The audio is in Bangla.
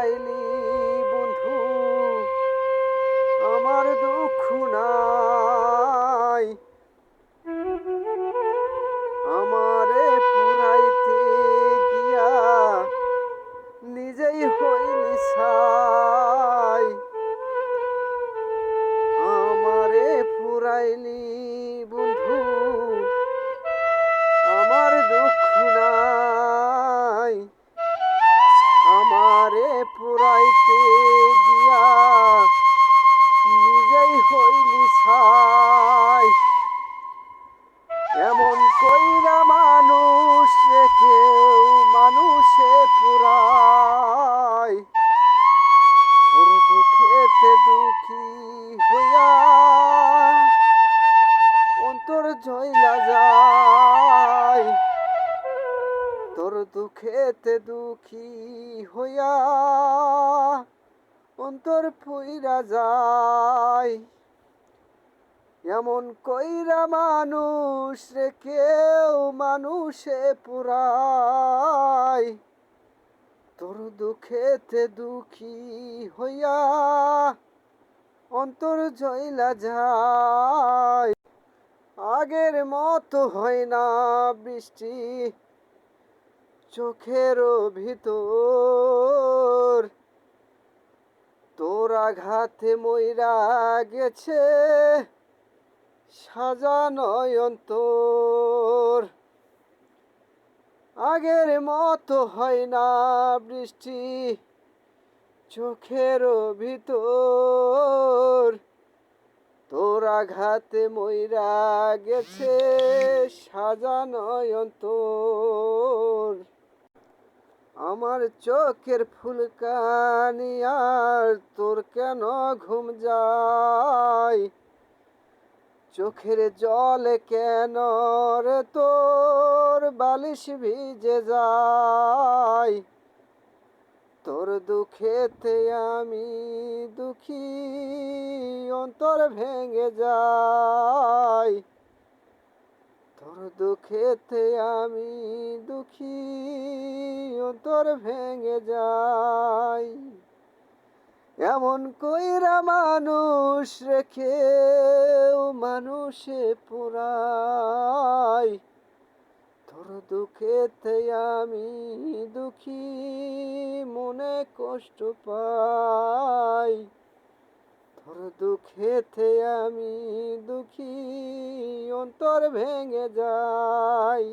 পুরাইলি বন্ধু আমার দুঃখ নাই। আমারে পুরাইতে গিয়া নিজেই হইলি ছাই। আমারে পুরাইলি বন্ধু আমার দুঃখ নাই। আমারে পুরাইতে গিয়া নিজেই হইলি ছাই। এমন কইরা মানুষ কেউ মানুষে পুরায়, তোর দুঃখেতে দুঃখী হইয়া অন্তর জয়লা যায়। তোর দুঃখেতে দুঃখী হইয়া অন্তর পুইরা যায়। এমন কইরা মানুষ রে কেউ মানুষে পুরায়, তোর দুঃখেতে দুঃখী হইয়া অন্তর জয়লা যায়। আগের মতো হয় না বৃষ্টি চোখের ভিতর, তোর আঘাতে মইরা গেছে সাজানো অন্তর। আগের মতো হয় না বৃষ্টি চোখের ভিতর, তোর আঘাতে মইরা গেছে সাজানো অন্তর। আমার চোখের ফুলকানি আর তোর কেন ঘুম যায়, চোখের জলে কেন রে তোর বালিশ ভিজে যায়। তোর দুঃখেতে আমি দুঃখী অন্তর ভেঙে যায়। তোর দুঃখেতে আমি দুঃখী অন্তর ভেঙে যায়। এমন কইরা মানুষ রেখে মানুষে পুরাই, তোর দুঃখেতে আমি দুঃখী মনে কষ্ট পাই। তোর দুঃখেতে আমি দুঃখী অন্তর ভেঙে যায়।